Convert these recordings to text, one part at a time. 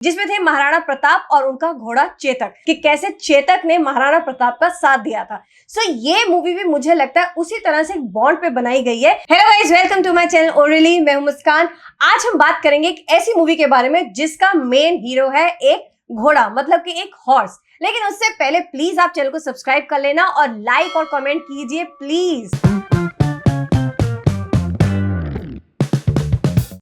जिसमें थे महाराणा प्रताप और उनका घोड़ा चेतक, कि कैसे चेतक ने महाराणा प्रताप का साथ दिया था। सो ये मूवी भी मुझे लगता है उसी तरह से एक बॉन्ड पे बनाई गई है। Hello guys, welcome to my channel ओरिली। मैं हूं मुस्कान। आज हम बात करेंगे एक ऐसी मूवी के बारे में जिसका मेन हीरो है एक घोड़ा, मतलब कि एक हॉर्स। लेकिन उससे पहले प्लीज आप चैनल को सब्सक्राइब कर लेना और लाइक और कमेंट कीजिए प्लीज।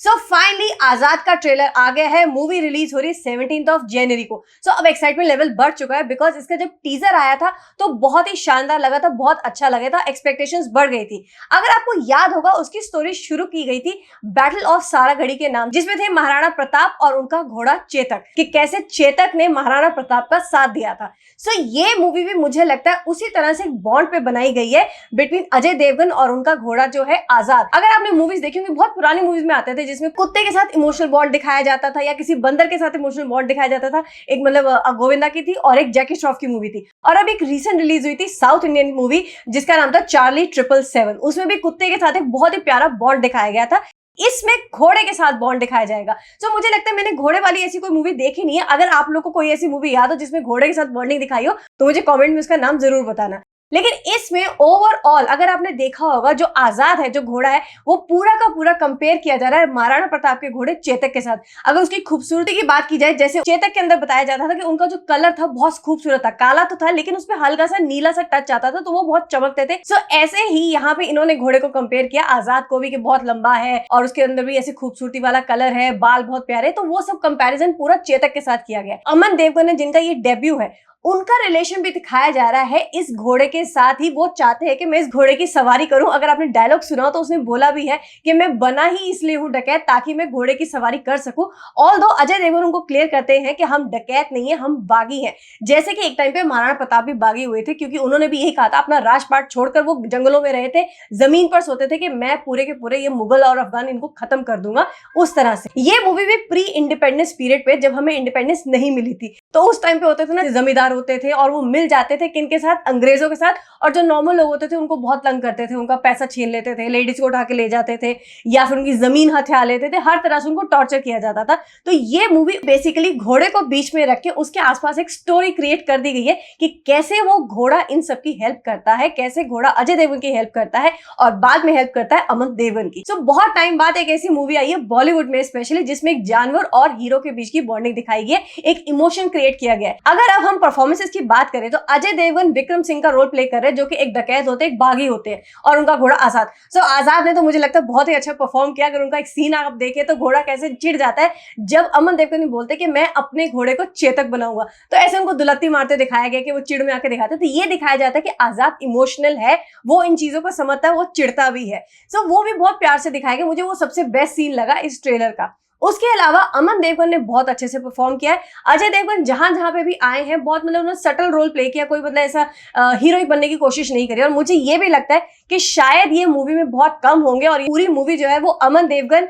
सो फाइनली आजाद का ट्रेलर आ गया है। मूवी रिलीज हो रही है 17 जनवरी को। सो अब एक्साइटमेंट लेवल बढ़ चुका है बिकॉज इसका जब टीजर आया था तो बहुत ही शानदार लगा था, बहुत अच्छा लगा था, एक्सपेक्टेशंस बढ़ गई थी। अगर आपको याद होगा, उसकी स्टोरी शुरू की गई थी बैटल ऑफ सारागढ़ी के नाम, जिसमें थे महाराणा प्रताप और उनका घोड़ा चेतक, कि कैसे चेतक ने महाराणा प्रताप का साथ दिया था। सो ये मूवी भी मुझे लगता है उसी तरह से एक बॉन्ड पे बनाई गई है बिटवीन अजय देवगन और उनका घोड़ा जो है आजाद। अगर आपने मूवीज देखी होंगी, बहुत पुरानी मूवीज में आते थे जिसमें कुत्ते के साथ इमोशनल बॉन्ड दिखाया जाता था या किसी बंदर के साथ इमोशनल बॉन्ड दिखाया जाता था। एक मतलब गोविंदा की थी और एक जैकी श्रॉफ की मूवी थी। और अब एक रीसेंट रिलीज हुई थी साउथ इंडियन मूवी जिसका नाम था चार्ली 777। उसमें भी कुत्ते के साथ एक बहुत ही प्यारा बॉन्ड दिखाया गया था। इसमें घोड़े के साथ बॉन्ड दिखाया जाएगा। तो मुझे लगता है मैंने घोड़े वाली ऐसी कोई मूवी देखी नहीं है। अगर आप लोग को कोई ऐसी मूवी याद हो जिसमें घोड़े के साथ बॉन्डिंग दिखाई हो तो मुझे कमेंट में उसका नाम जरूर बताना। लेकिन इसमें ओवरऑल अगर आपने देखा होगा, जो आजाद है, जो घोड़ा है, वो पूरा का पूरा कंपेयर किया जा रहा है महाराणा प्रताप के घोड़े चेतक के साथ। अगर उसकी खूबसूरती की बात की जाए, जैसे चेतक के अंदर बताया जाता था कि उनका जो कलर था बहुत खूबसूरत था, काला तो था लेकिन उसमें हल्का सा नीला सा टच आता था तो वो बहुत चमकते थे। सो ऐसे ही यहाँ पे इन्होंने घोड़े को कंपेयर किया आजाद को भी, कि बहुत लंबा है और उसके अंदर भी ऐसी खूबसूरती वाला कलर है, बाल बहुत प्यारे। तो वो सब कंपेरिजन पूरा चेतक के साथ किया गया। अमन देवगन ने, जिनका ये डेब्यू है, उनका रिलेशन भी दिखाया जा रहा है इस घोड़े के साथ ही। वो चाहते हैं कि मैं इस घोड़े की सवारी करूं। अगर आपने डायलॉग सुना हो तो उसने बोला भी है कि मैं बना ही इसलिए हूं डकैत ताकि मैं घोड़े की सवारी कर सकूं। ऑल्दो अजय देवगन उनको क्लियर करते हैं कि हम डकैत नहीं है, हम बागी हैं। जैसे कि एक टाइम पे महाराणा प्रताप भी बागी हुए थे, क्योंकि उन्होंने भी यही कहा था, अपना राजपाट छोड़कर वो जंगलों में रहे थे, जमीन पर सोते थे कि मैं पूरे के पूरे ये मुगल और अफगान इनको खत्म कर दूंगा। उस तरह से ये मूवी भी प्री इंडिपेंडेंस पीरियड पे, जब हमें इंडिपेंडेंस नहीं मिली थी, तो उस टाइम पे होते थे ना, जमींदार होते थे और वो मिल जाते थे किनके साथ, अंग्रेजों के साथ। और जो नॉर्मल लोग होते थे उनको बहुत तंग करते थे, उनका पैसा छीन लेते थे, लेडीज को उठा के ले जाते थे या फिर उनकी जमीन हथिया लेते थे, हर तरह से उनको टॉर्चर किया जाता था। तो ये मूवी बेसिकली घोड़े को बीच में रख के उसके आसपास एक स्टोरी क्रिएट कर दी गई है कि कैसे वो घोड़ा इन सबकी हेल्प करता है, कैसे घोड़ा अजय देवगन की हेल्प करता है और बाद में हेल्प करता है अमन देवगन की। तो बहुत टाइम बाद एक ऐसी मूवी आई है बॉलीवुड में स्पेशली, जिसमें एक जानवर और हीरो के बीच की बॉन्डिंग दिखाई गई है, एक इमोशन क्रिएट किया गया है। अगर अब हम परफॉर्मेंसेस की बात करें तो अजय देवगन विक्रम सिंह का रोल प्ले कर रहे हैं, जो कि एक डकैत होते हैं, एक बागी होते हैं, और उनका घोड़ा आजाद। सो आजाद ने तो मुझे लगता है बहुत ही अच्छा परफॉर्म किया। अगर उनका एक सीन आप देखें तो घोड़ा कैसे चिढ़ जाता है जब अमन देवगन बोलते कि मैं अपने घोड़े को चेतक बनाऊंगा, तो ऐसे उनको दुलत्ती मारते दिखाया गया कि वो चिढ़ में आके दिखाते। तो ये दिखाया जाता है कि आजाद इमोशनल है, वो इन चीजों को समझता है, वो चिढ़ता भी है। सो वो भी बहुत प्यार से दिखाया गया। मुझे वो सबसे बेस्ट सीन लगा इस ट्रेलर का। उसके अलावा अमन देवगन ने बहुत अच्छे से परफॉर्म किया है। अजय देवगन जहां जहां पे भी आए हैं बहुत मतलब उन्होंने सटल रोल प्ले किया, कोई मतलब ऐसा हीरोइक बनने की कोशिश नहीं करी। और मुझे ये भी लगता है कि शायद ये मूवी में बहुत कम होंगे और पूरी मूवी जो है वो अमन देवगन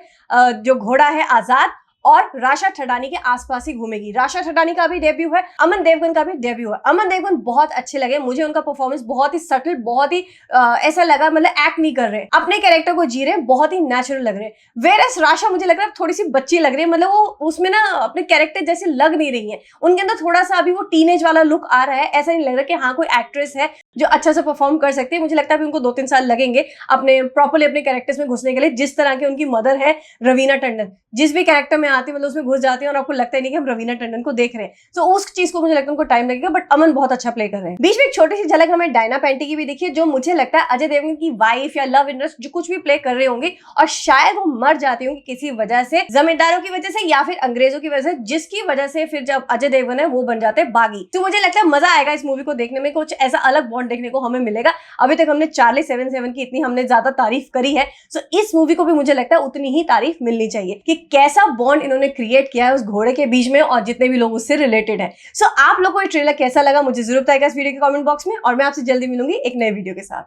जो घोड़ा है आजाद और राशा ठडानी के आसपास ही घूमेगी। राशा ठडानी का भी डेब्यू है, अमन देवगन का भी डेब्यू है। अमन देवगन बहुत अच्छे लगे मुझे, उनका परफॉर्मेंस बहुत ही सटल, बहुत ही ऐसा लगा मतलब एक्ट नहीं कर रहे, अपने कैरेक्टर को जी रहे हैं, बहुत ही नेचुरल लग रहे हैं। वेरस राशा मुझे लग रहा है थोड़ी सी बच्ची लग रही है, मतलब वो उसमें ना अपने कैरेक्टर जैसे लग नहीं रही है। उनके अंदर थोड़ा सा अभी वो टीनेज वाला लुक आ रहा है। ऐसा नहीं लग रहा कि हाँ कोई एक्ट्रेस है जो अच्छा से परफॉर्म कर सकती है। मुझे लगता है उनको 2-3 साल लगेंगे अपने प्रॉपरली अपने कैरेक्टर्स में घुसने के लिए। जिस तरह की उनकी मदर है रवीना टंडन, जिस भी कैरेक्टर में आती है मतलब उसमें घुस जाती है और आपको लगता ही नहीं कि हम रवीना टंडन को देख रहे हैं। तो उस चीज को मुझे लगता है उनको टाइम लगेगा, बट अमन बहुत अच्छा प्ले कर रहे हैं। बीच में एक छोटी सी झलक हमें डायना पेंटी की भी दिखी है, जो मुझे लगता है अजय देवगन की वाइफ या लव इंटरेस्ट जो कुछ भी प्ले कर रहे होंगे और शायद वो मर जाती होंगी किसी वजह से, जमींदारों की वजह से या फिर अंग्रेजों की वजह से, जिसकी वजह से फिर जब अजय देवगन है वो बन जाते हैं बागी। तो मुझे लगता है मजा आएगा इस मूवी को देखने में, कुछ ऐसा अलग बॉन्ड देखने को हमें मिलेगा। अभी तक हमने चार्ली 777 की इतनी हमने ज्यादा तारीफ करी है, सो इस मूवी को भी मुझे लगता है उतनी ही तारीफ मिलनी चाहिए कि कैसा बॉन्ड इन्होंने क्रिएट किया है उस घोड़े के बीच में और जितने भी लोग उससे रिलेटेड है। सो आप लोगों को ये ट्रेलर कैसा लगा मुझे जरूर बताइएगा इस वीडियो के कमेंट बॉक्स में, और मैं आपसे जल्दी मिलूंगी एक नए वीडियो के साथ।